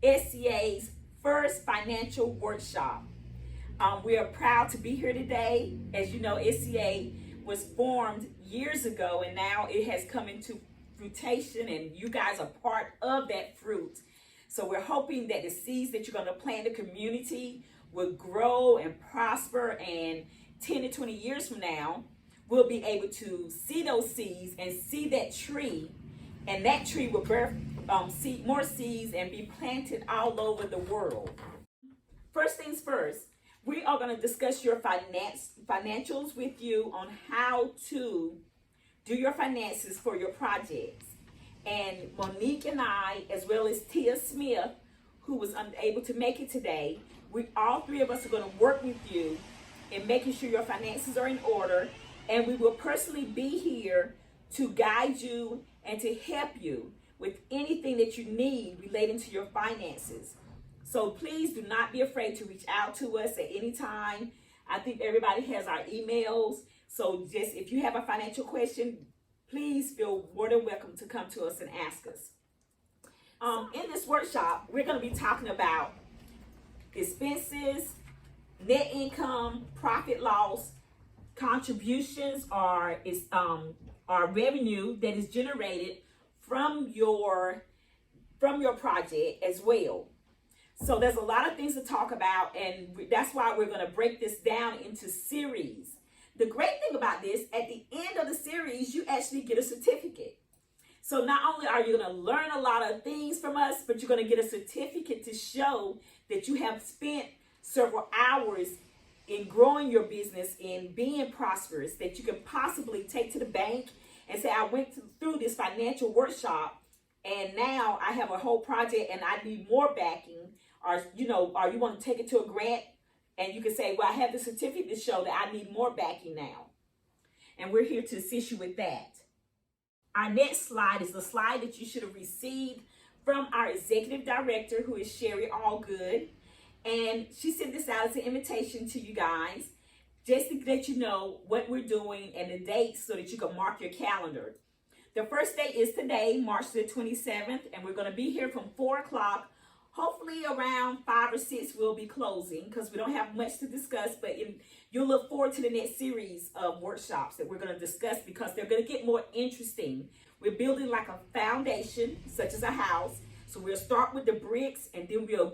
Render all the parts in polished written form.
SCA's first financial workshop. We are proud to be here today. As you know, SCA was formed years ago and now it has come into fruition and you guys are part of that fruit. So we're hoping that the seeds that you're going to plant in the community will grow and prosper, and 10 to 20 years from now, we'll be able to see those seeds and see that tree, and that tree will bear more seeds and be planted all over the world. First things first, we are going to discuss your financials with you on how to do your finances for your projects. And Monique and I, as well as Tia Smith, who was unable to make it today, all three of us are going to work with you in making sure your finances are in order, and we will personally be here to guide you and to help you with anything that you need relating to your finances. So please do not be afraid to reach out to us at any time. I think everybody has our emails. So just if you have a financial question, please feel more than welcome to come to us and ask us. In this workshop, we're going to be talking about expenses, net income, profit loss, contributions, or revenue that is generated from your project as well. So there's a lot of things to talk about, and that's why we're going to break this down into series. The great thing about this, at the end of the series, you actually get a certificate. So not only are you going to learn a lot of things from us, but you're going to get a certificate to show that you have spent several hours in growing your business, in being prosperous, that you can possibly take to the bank and say, I went through this financial workshop and now I have a whole project and I need more backing. Or you want to take it to a grant and you can say, well, I have the certificate to show that I need more backing now. And we're here to assist you with that. Our next slide is the slide that you should have received from our executive director, who is Sherry Allgood. And she sent this out as an invitation to you guys, just to let you know what we're doing and the dates so that you can mark your calendar. The first day is today, March the 27th, and we're going to be here from 4 o'clock. Hopefully around 5 or 6 we'll be closing because we don't have much to discuss, but you'll look forward to the next series of workshops that we're going to discuss because they're going to get more interesting. We're building like a foundation, such as a house. So we'll start with the bricks, and then we'll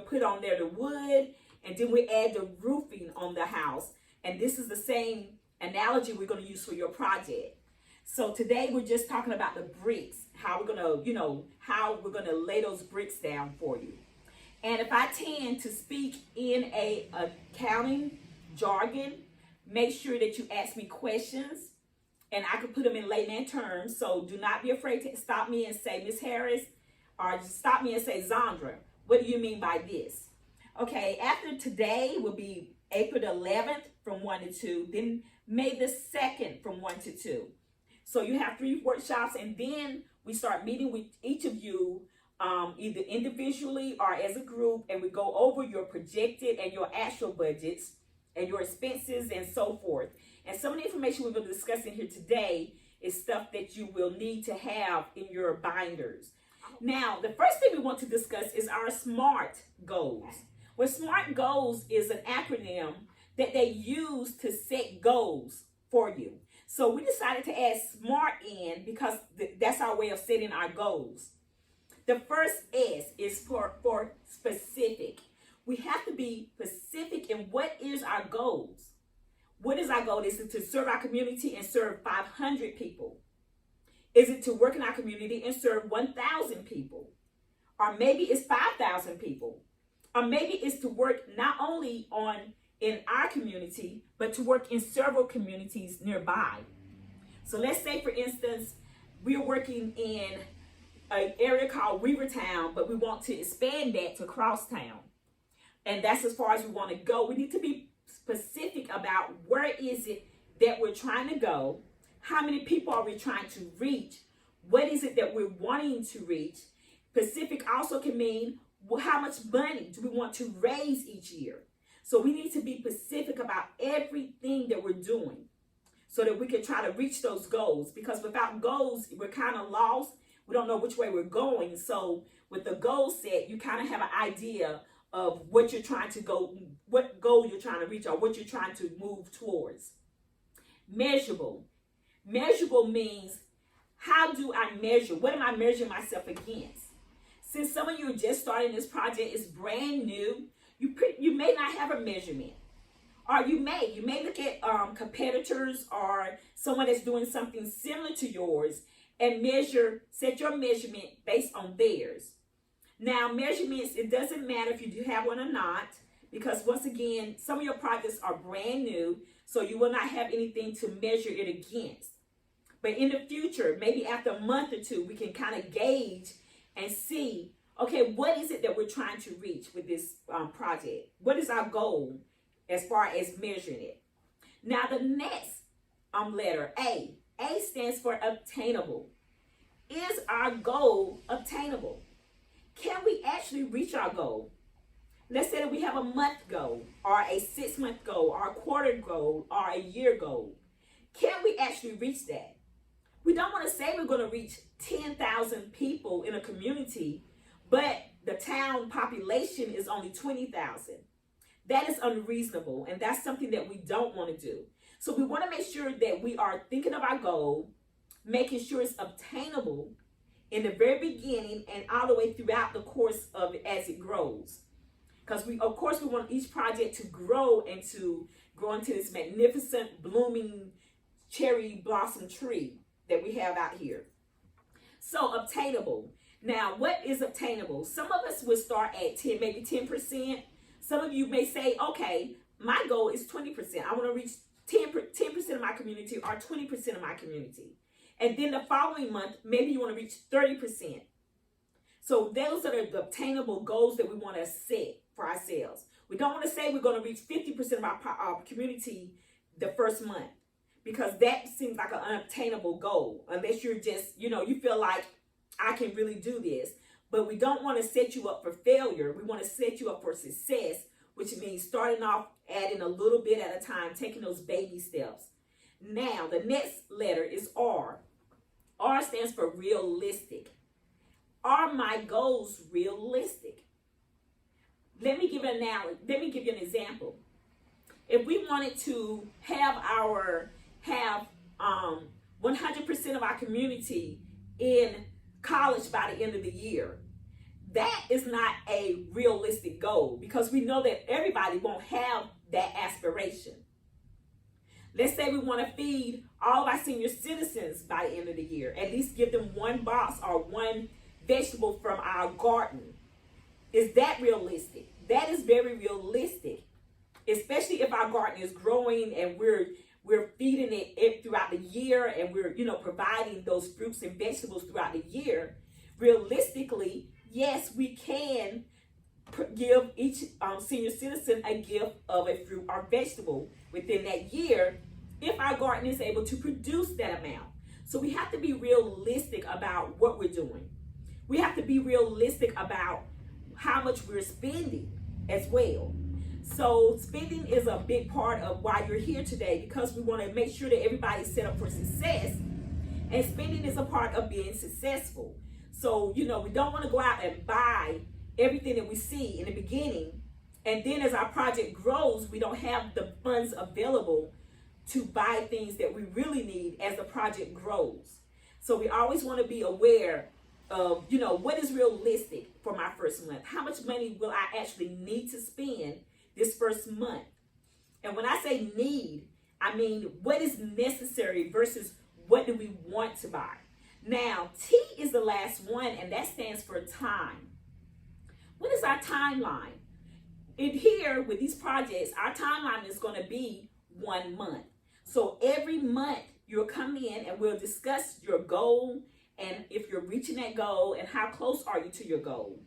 put on there the wood, and then we add the roofing on the house. And this is the same analogy we're going to use for your project. So today we're just talking about the bricks, how we're going to lay those bricks down for you. And if I tend to speak in a accounting jargon, make sure that you ask me questions and I can put them in layman terms. So do not be afraid to stop me and say, Miss Harris, or just stop me and say, Zandra, what do you mean by this? Okay, after today will be April the 11th from 1 to 2, then May the 2nd from 1 to 2. So you have 3 workshops, and then we start meeting with each of you either individually or as a group, and we go over your projected and your actual budgets and your expenses and so forth. And some of the information we're going to discuss in here today is stuff that you will need to have in your binders. Now, the first thing we want to discuss is our SMART goals. Well, SMART goals is an acronym that they use to set goals for you. So we decided to add SMART in because that's our way of setting our goals. The first S is for specific. We have to be specific in what is our goals. What is our goal? Is it to serve our community and serve 500 people? Is it to work in our community and serve 1,000 people? Or maybe it's 5,000 people. Or maybe it's to work not only in our community, but to work in several communities nearby. So let's say, for instance, we're working in an area called Weavertown, but we want to expand that to Crosstown. And that's as far as we want to go. We need to be specific about where is it that we're trying to go, how many people are we trying to reach, what is it that we're wanting to reach. Specific also can mean, well, how much money do we want to raise each year? So we need to be specific about everything that we're doing so that we can try to reach those goals, because without goals, we're kind of lost. We don't know which way we're going. So with the goal set, you kind of have an idea of what you're trying to go, what goal you're trying to reach, or what you're trying to move towards. Measurable. Measurable means, how do I measure? What am I measuring myself against? Since some of you are just starting this project, it's brand new, you may not have a measurement. Or you may look at competitors or someone that's doing something similar to yours and set your measurement based on theirs. Now, measurements, it doesn't matter if you do have one or not, because once again, some of your projects are brand new, so you will not have anything to measure it against. But in the future, maybe after a month or two, we can kind of gauge and see, okay, what is it that we're trying to reach with this project? What is our goal as far as measuring it? Now, the next letter, A. A stands for obtainable. Is our goal obtainable? Can we actually reach our goal? Let's say that we have a month goal, or a 6-month goal, or a quarter goal, or a year goal. Can we actually reach that? We don't want to say we're going to reach 10,000 people in a community, but the town population is only 20,000. That is unreasonable, and that's something that we don't want to do. So we want to make sure that we are thinking of our goal, making sure it's obtainable in the very beginning and all the way throughout the course of it as it grows. Because we want each project to grow into this magnificent blooming cherry blossom tree that we have out here. So obtainable. Now, what is obtainable? Some of us will start at 10, maybe 10%. Some of you may say, okay, my goal is 20%. I want to reach 10% of my community or 20% of my community. And then the following month, maybe you want to reach 30%. So those are the obtainable goals that we want to set for ourselves. We don't want to say we're going to reach 50% of our community the first month, because that seems like an unobtainable goal, unless you're just, you feel like I can really do this. But we don't want to set you up for failure. We want to set you up for success, which means starting off, adding a little bit at a time, taking those baby steps. Now, the next letter is R. R stands for realistic. Are my goals realistic? Let me give you an example. If we wanted to have 100% of our community in college by the end of the year, that is not a realistic goal, because we know that everybody won't have that aspiration. Let's say we want to feed all of our senior citizens by the end of the year, at least give them one box or one vegetable from our garden. Is that realistic? That is very realistic, especially if our garden is growing and we're feeding it throughout the year, and we're providing those fruits and vegetables throughout the year. Realistically, yes, we can give each senior citizen a gift of a fruit or vegetable within that year if our garden is able to produce that amount. So we have to be realistic about what we're doing. We have to be realistic about how much we're spending as well. So spending is a big part of why you're here today, because we want to make sure that everybody's set up for success, and spending is a part of being successful. So, we don't want to go out and buy everything that we see in the beginning, and then as our project grows, we don't have the funds available to buy things that we really need as the project grows. So we always want to be aware of, what is realistic for my first month? How much money will I actually need to spend this first month? And when I say need, I mean what is necessary versus what do we want to buy. Now, T is the last one, and that stands for time. What is our timeline? In here, with these projects, our timeline is going to be 1 month. So every month you'll come in and we'll discuss your goal, and if you're reaching that goal, and how close are you to your goal.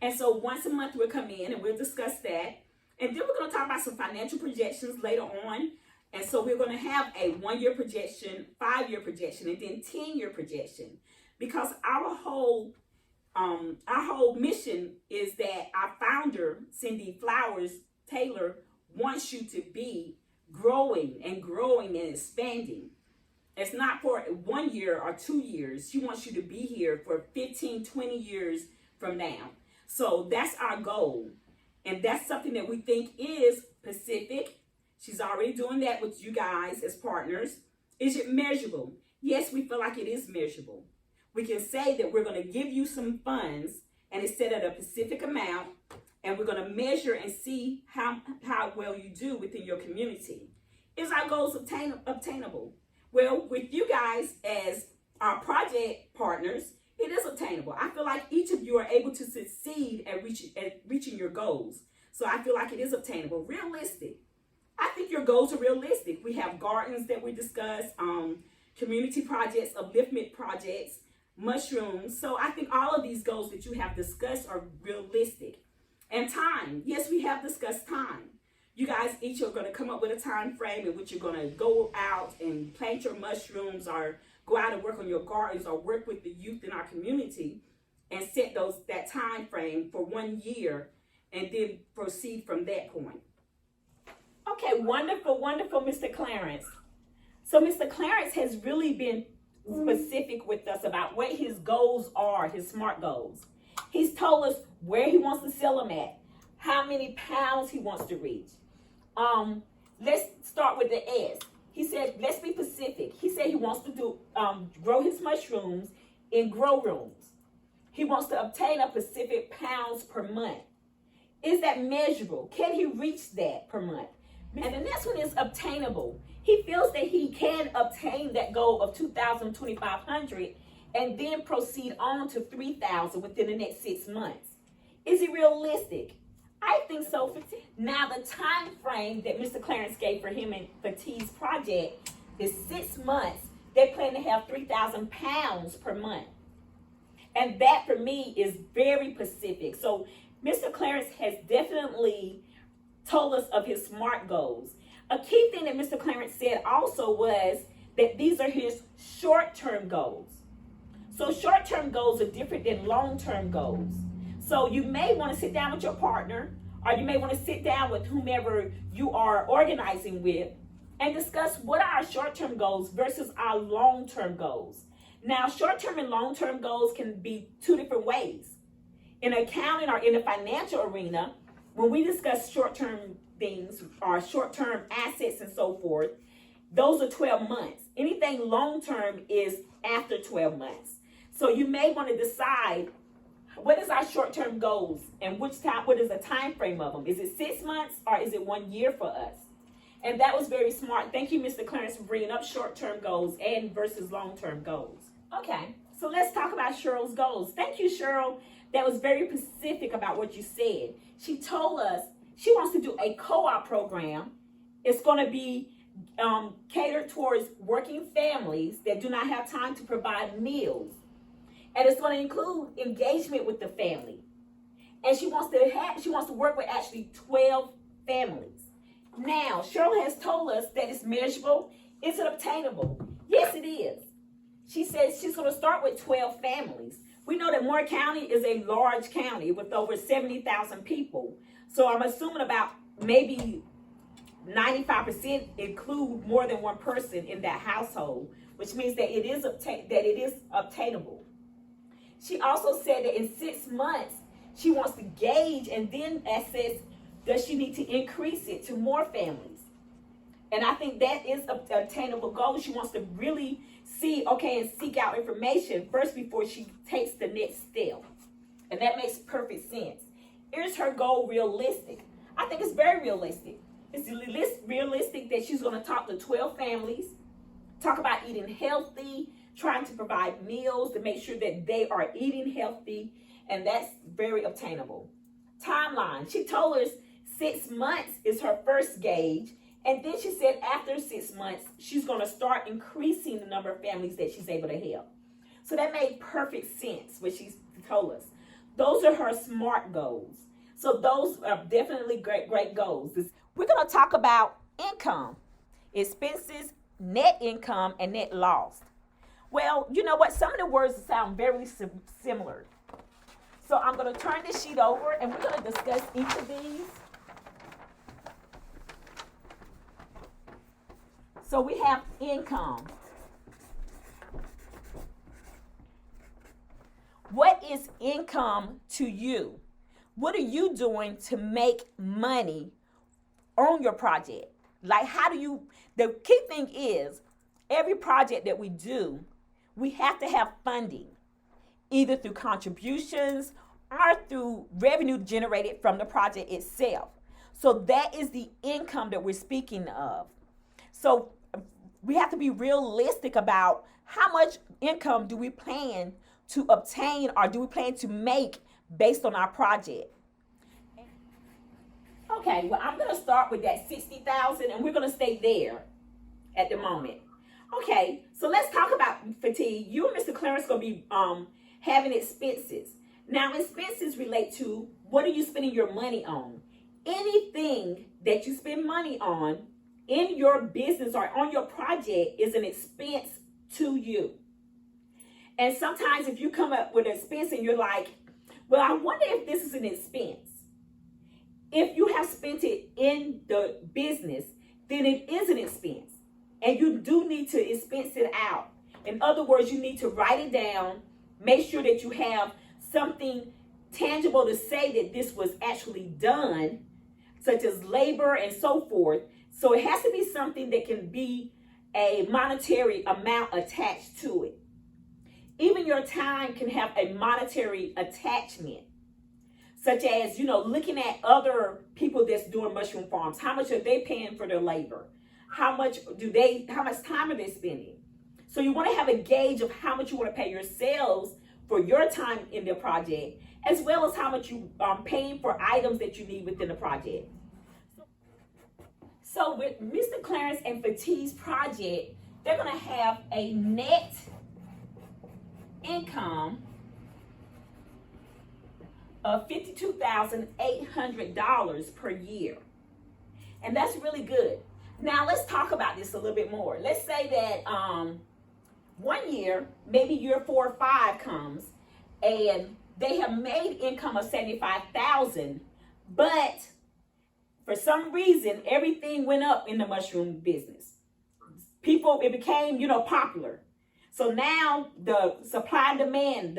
And so once a month we'll come in and we'll discuss that. And then we're going to talk about some financial projections later on. And so we're going to have a 1-year projection, 5-year projection, and then 10-year projection. Because our whole mission is that our founder, Cindy Flowers Taylor, wants you to be growing and expanding. It's not for 1 year or 2 years. She wants you to be here for 15, 20 years from now. So that's our goal. And that's something that we think is specific. She's already doing that with you guys as partners. Is it measurable? Yes, we feel like it is measurable. We can say that we're going to give you some funds, and it's set at a specific amount, and we're going to measure and see how well you do within your community. Is our goals obtainable? Well, with you guys as our project partners, it is obtainable. I feel like each of you are able to succeed at reaching your goals. So I feel like it is obtainable. Realistic. I think your goals are realistic. We have gardens that we discuss, community projects, upliftment projects, mushrooms. So I think all of these goals that you have discussed are realistic. And time. Yes, we have discussed time. You guys each are going to come up with a time frame in which you're going to go out and plant your mushrooms, or go out and work on your gardens, or work with the youth in our community and set that time frame for 1 year and then proceed from that point. Okay, wonderful, wonderful, Mr. Clarence. So Mr. Clarence has really been specific with us about what his goals are, his SMART goals. He's told us where he wants to sell them at, how many pounds he wants to reach. Let's start with the S. He said, let's be specific. He said he wants to grow his mushrooms in grow rooms. He wants to obtain a specific pounds per month. Is that measurable? Can he reach that per month? And the next one is obtainable. He feels that he can obtain that goal of 2,000, 2,500 and then proceed on to 3,000 within the next 6 months. Is it realistic? I think so. Now, the time frame that Mr. Clarence gave for him and for T's project is 6 months. They plan to have 3,000 pounds per month. And that, for me, is very specific. So Mr. Clarence has definitely told us of his SMART goals. A key thing that Mr. Clarence said also was that these are his short-term goals. So short-term goals are different than long-term goals. So you may want to sit down with your partner, or you may want to sit down with whomever you are organizing with and discuss what are our short-term goals versus our long-term goals. Now, short-term and long-term goals can be two different ways. In accounting or in the financial arena, when we discuss short-term things or short-term assets and so forth, those are 12 months. Anything long-term is after 12 months. So you may want to decide, what is our short-term goals and what is the time frame of them? Is it 6 months or is it 1 year for us? And that was very smart. Thank you, Mr. Clarence, for bringing up short-term goals and versus long-term goals. Okay, so let's talk about Cheryl's goals. Thank you, Cheryl. That was very specific about what you said. She told us she wants to do a co-op program. It's going to be catered towards working families that do not have time to provide meals. And it's going to include engagement with the family. And she wants to work with actually 12 families. Now, Cheryl has told us that it's measurable. Is it obtainable? Yes, it is. She says she's going to start with 12 families. We know that Moore County is a large county with over 70,000 people. So I'm assuming about maybe 95% include more than one person in that household, which means that it is obtainable. She also said that in 6 months, she wants to gauge and then assess, does she need to increase it to more families? And I think that is an obtainable goal. She wants to really see, okay, and seek out information first before she takes the next step. And that makes perfect sense. Is her goal realistic? I think it's very realistic. It's realistic that she's going to talk to 12 families, talk about eating healthy, trying to provide meals to make sure that they are eating healthy, and that's very obtainable. Timeline. She told us 6 months is her first gauge, and then she said after 6 months, she's going to start increasing the number of families that she's able to help. So that made perfect sense what she told us. Those are her SMART goals. So those are definitely great goals. We're going to talk about income, expenses, net income, and net loss. Well, you know what? Some of the words sound very similar. So I'm going to turn this sheet over, and we're going to discuss each of these. So we have income. What is is income to you? What are you doing to make money on your project? Like, how do you, the key thing is, every project that we do, we have to have funding, either through contributions or through revenue generated from the project itself. So that is the income that we're speaking of. So we have to be realistic about how much income do we plan to obtain or do we plan to make based on our project. Okay, well, I'm going to start with that 60,000 and we're going to stay there at the moment. Okay, so let's talk about fatigue. You and Mr. Clarence are going to be having expenses. Now, expenses relate to what are you spending your money on? Anything that you spend money on in your business or on your project is an expense to you. And sometimes if you come up with an expense and you're like, well, I wonder if this is an expense. If you have spent it in the business, then it is an expense. And you do need to expense it out. In other words, you need to write it down, make sure that you have something tangible to say that this was actually done, such as labor and so forth. So it has to be something that can be a monetary amount attached to it. Even your time can have a monetary attachment, such as, looking at other people that's doing mushroom farms. How much are they paying for their labor? How much time are they spending? So you want to have a gauge of how much you want to pay yourselves for your time in the project, as well as how much you paying for items that you need within the project. So with Mr. Clarence and Fatih's project, they're going to have a net income of $52,800 per year. And that's really good. Now let's talk about this a little bit more. Let's say that 1 year, maybe year 4 or 5 comes, and they have made income of $75,000, but for some reason, everything went up in the mushroom business. It became, popular. So now the supply and demand,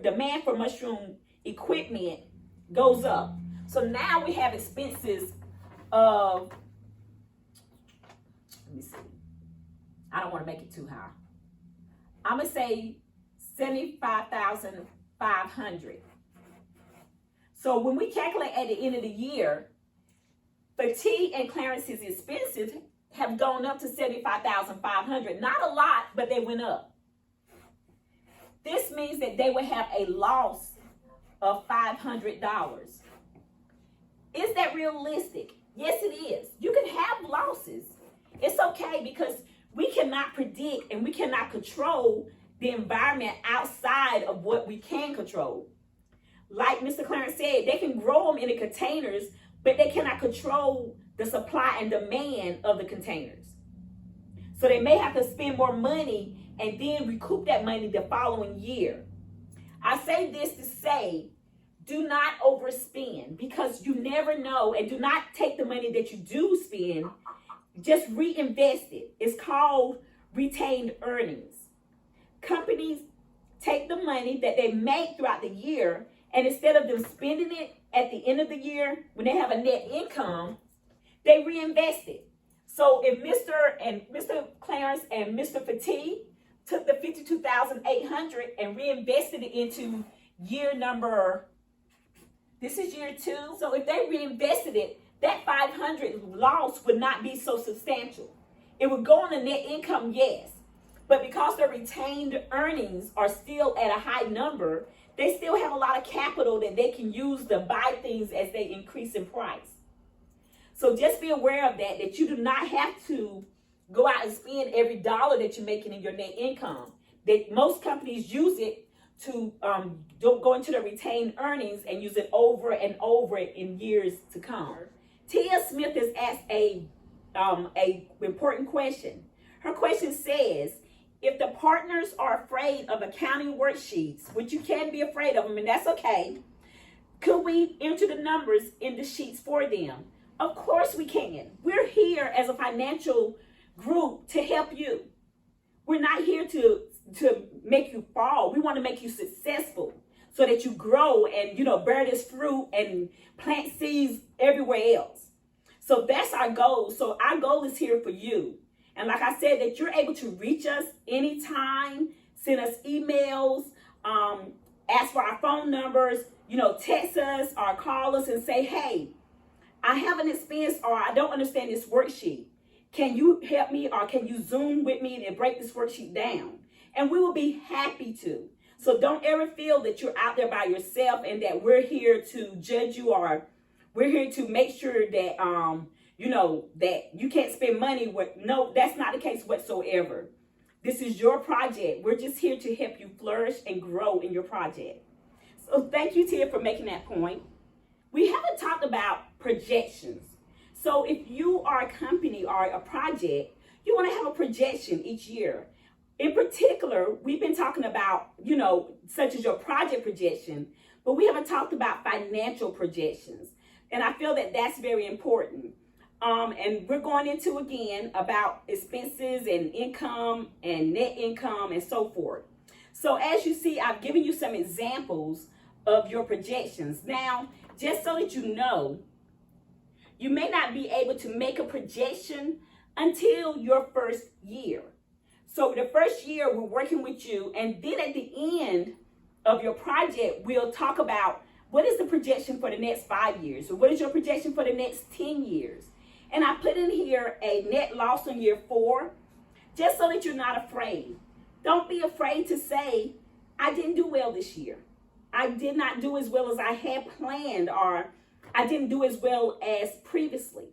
demand for mushroom equipment goes up. So now we have expenses of, let me see. I don't want to make it too high. I'm going to say $75,500. So when we calculate at the end of the year, Fatih and Clarence's expenses have gone up to $75,500. Not a lot, but they went up. This means that they will have a loss of $500. Is that realistic? Yes, it is. You can have losses. It's okay because we cannot predict and we cannot control the environment outside of what we can control. Like Mr. Clarence said, they can grow them in the containers, but they cannot control the supply and demand of the containers. So they may have to spend more money and then recoup that money the following year. I say this to say, do not overspend because you never know, and do not take the money that you do spend, just reinvest it. It's called retained earnings. Companies take the money that they make throughout the year, and instead of them spending it at the end of the year, when they have a net income, they reinvest it. So if Mr. Clarence and Mr. Fatih took the $52,800 and reinvested it into year number, this is year 2. So if they reinvested it, that $500 loss would not be so substantial. It would go on the net income, yes. But because their retained earnings are still at a high number, they still have a lot of capital that they can use to buy things as they increase in price. So just be aware of that you do not have to go out and spend every dollar that you're making in your net income. That most companies use it to go into the retained earnings and use it over and over in years to come. Tia Smith has asked a important question. Her question says, if the partners are afraid of accounting worksheets, which you can be afraid of them, and that's okay, could we enter the numbers in the sheets for them? Of course we can. We're here as a financial group to help you. We're not here to make you fall. We want to make you successful. So that you grow and, bear this fruit and plant seeds everywhere else. So that's our goal. So our goal is here for you. And like I said, that you're able to reach us anytime, send us emails, ask for our phone numbers, text us or call us and say, hey, I have an expense or I don't understand this worksheet. Can you help me or can you Zoom with me and break this worksheet down? And we will be happy to. So don't ever feel that you're out there by yourself and that we're here to judge you or we're here to make sure that, that you can't spend money. No, that's not the case whatsoever. This is your project. We're just here to help you flourish and grow in your project. So thank you, Tia, for making that point. We haven't talked about projections. So if you are a company or a project, you want to have a projection each year. In particular, we've been talking about, such as your project projection, but we haven't talked about financial projections. And I feel that that's very important. And we're going into, again, about expenses and income and net income and so forth. So as you see, I've given you some examples of your projections. Now, just so that you know, you may not be able to make a projection until your first year. So the first year we're working with you, and then at the end of your project, we'll talk about what is the projection for the next 5 years, or what is your projection for the next 10 years. And I put in here a net loss on year 4, just so that you're not afraid. Don't be afraid to say, I didn't do well this year. I did not do as well as I had planned, or I didn't do as well as previously.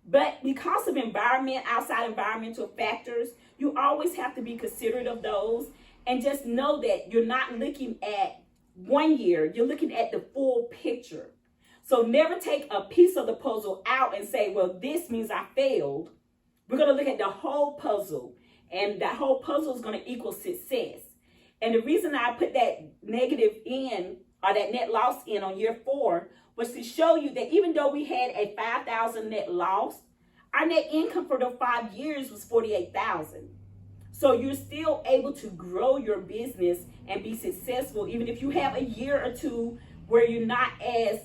But because of outside environmental factors, you always have to be considerate of those, and just know that you're not looking at 1 year, you're looking at the full picture. So never take a piece of the puzzle out and say, well, this means I failed. We're going to look at the whole puzzle, and that whole puzzle is going to equal success. And the reason I put that negative in, or that net loss in on year 4, was to show you that even though we had a $5,000 net loss, our net income for the 5 years was $48,000. So you're still able to grow your business and be successful, even if you have a year or two where you're not as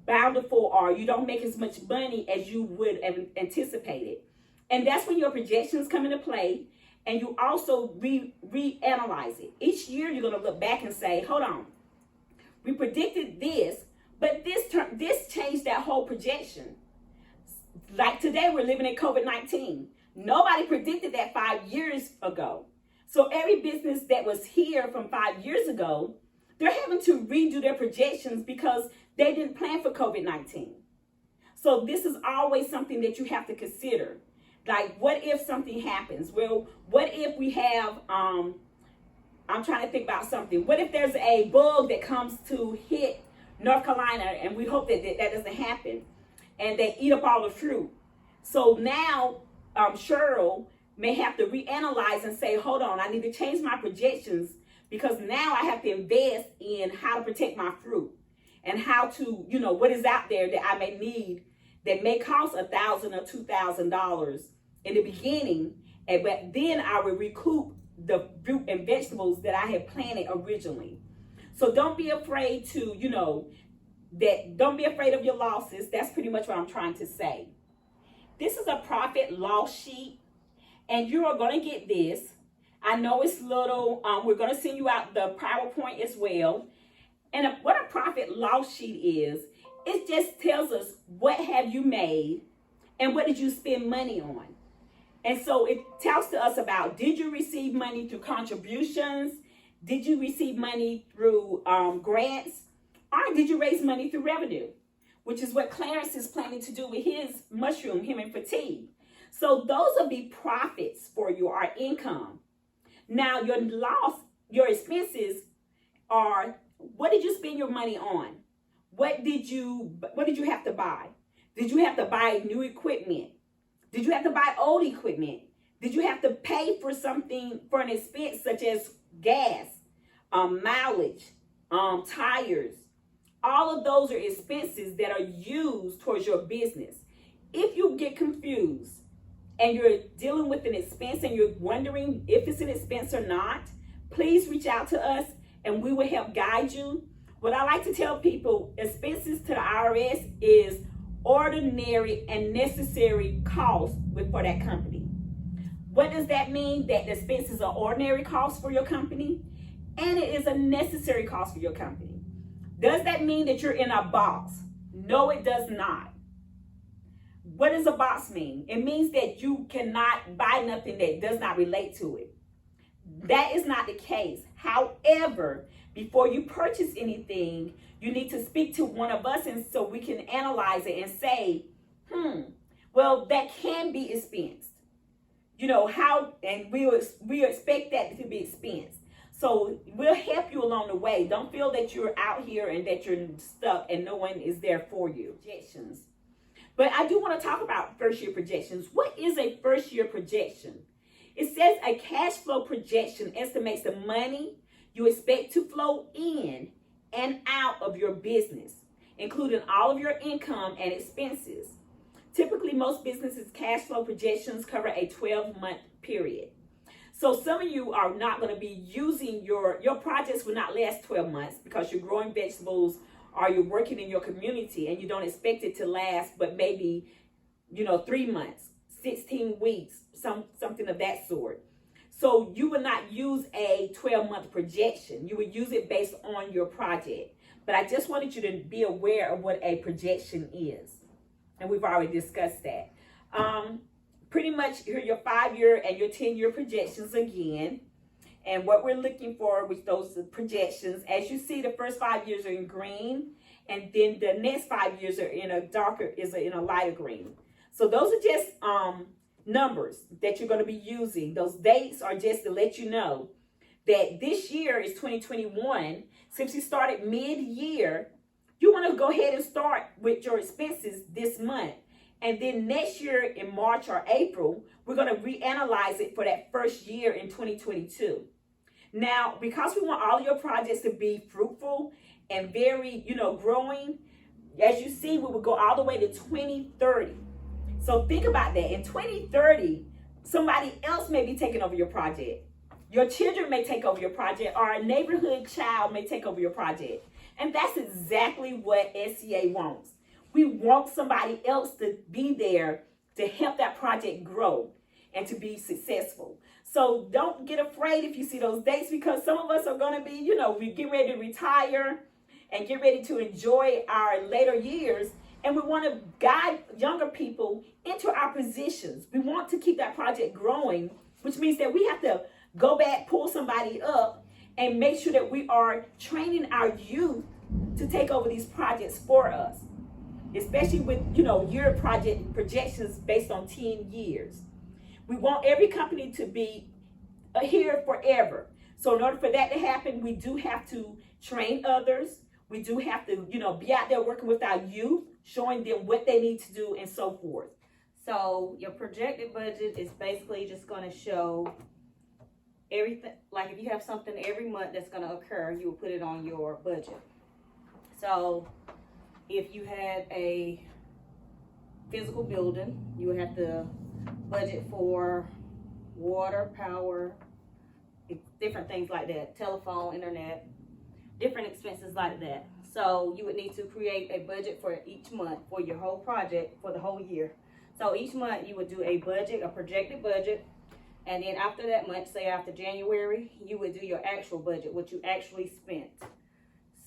bountiful or you don't make as much money as you would have anticipated. And that's when your projections come into play, and you also reanalyze it. Each year you're going to look back and say, hold on, we predicted this, but this changed that whole projection. Like today, we're living in COVID-19. Nobody predicted that 5 years ago. So every business that was here from 5 years ago, they're having to redo their projections because they didn't plan for COVID-19. So this is always something that you have to consider. Like, what if something happens? Well, what if we have, I'm trying to think about something. What if there's a bug that comes to hit North Carolina, and we hope that that doesn't happen, and they eat up all the fruit? So now Cheryl may have to reanalyze and say, hold on, I need to change my projections, because now I have to invest in how to protect my fruit and how to, what is out there that I may need that may cost $1,000 or $2,000 in the beginning, but then I will recoup the fruit and vegetables that I had planted originally. So don't be afraid to, don't be afraid of your losses. That's pretty much what I'm trying to say. This is a profit loss sheet, and you are going to get this. I know it's little. We're going to send you out the PowerPoint as well. And what a profit loss sheet is, it just tells us what have you made and what did you spend money on. And so it tells to us about, did you receive money through contributions? Did you receive money through grants? Or did you raise money through revenue? Which is what Clarence is planning to do with his mushroom, him and fatigue. So those will be profits for you, or income. Now your loss, your expenses are, what did you spend your money on? What did you have to buy? Did you have to buy new equipment? Did you have to buy old equipment? Did you have to pay for something, for an expense such as gas, mileage, tires? All of those are expenses that are used towards your business. If you get confused and you're dealing with an expense and you're wondering if it's an expense or not, please reach out to us and we will help guide you. What I like to tell people, expenses to the IRS is ordinary and necessary costs for that company. What does that mean? That the expenses are ordinary costs for your company, and it is a necessary cost for your company. Does that mean that you're in a box? No, it does not. What does a box mean? It means that you cannot buy nothing that does not relate to it. That is not the case. However, before you purchase anything, you need to speak to one of us, and so we can analyze it and say, well, that can be expensed. You know how, and we expect that to be expensed. So we'll help you along the way. Don't feel that you're out here and that you're stuck and no one is there for you. Projections. But I do want to talk about first year projections. What is a first year projection? It says a cash flow projection estimates the money you expect to flow in and out of your business, including all of your income and expenses. Typically, most businesses' cash flow projections cover a 12-month period. So some of you are not going to be using your projects will not last 12 months because you're growing vegetables or you're working in your community and you don't expect it to last, but maybe, 3 months, 16 weeks, something of that sort. So you would not use a 12-month projection. You would use it based on your project. But I just wanted you to be aware of what a projection is. And we've already discussed that. Pretty much here are your 5-year and your 10-year projections again. And what we're looking for with those projections, as you see, the first 5 years are in green, and then the next 5 years are in a lighter green. So those are just numbers that you're going to be using. Those dates are just to let you know that this year is 2021. Since you started mid-year, you want to go ahead and start with your expenses this month. And then next year in March or April, we're going to reanalyze it for that first year in 2022. Now, because we want all your projects to be fruitful and very, growing, as you see, we will go all the way to 2030. So think about that. In 2030, somebody else may be taking over your project. Your children may take over your project, or a neighborhood child may take over your project. And that's exactly what SCA wants. We want somebody else to be there to help that project grow and to be successful. So don't get afraid if you see those dates, because some of us are going to be, we get ready to retire and get ready to enjoy our later years. And we want to guide younger people into our positions. We want to keep that project growing, which means that we have to go back, pull somebody up, and make sure that we are training our youth to take over these projects for us, especially with, your project projections based on 10 years. We want every company to be here forever. So in order for that to happen, we do have to train others. We do have to, be out there working with our youth, showing them what they need to do and so forth. So your projected budget is basically just going to show everything. Like if you have something every month that's going to occur, you will put it on your budget. So if you had a physical building, you would have to budget for water, power, different things like that, telephone, internet, different expenses like that. So you would need to create a budget for each month for your whole project for the whole year. So each month you would do a budget, a projected budget, and then after that month, say after January, you would do your actual budget, what you actually spent.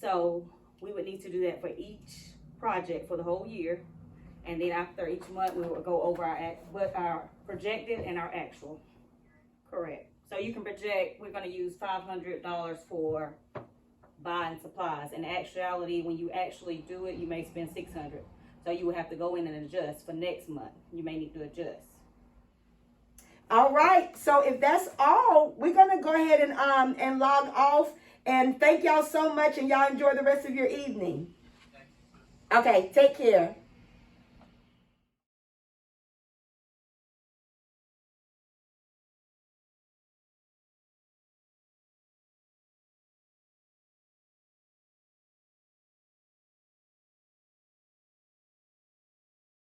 So we would need to do that for each project for the whole year. And then after each month, we will go over our projected and our actual. Correct. So you can project, we're going to use $500 for buying supplies. In actuality, when you actually do it, you may spend $600. So you will have to go in and adjust for next month. You may need to adjust. All right. So if that's all, we're going to go ahead and log off. And thank y'all so much. And y'all enjoy the rest of your evening. Okay. Take care.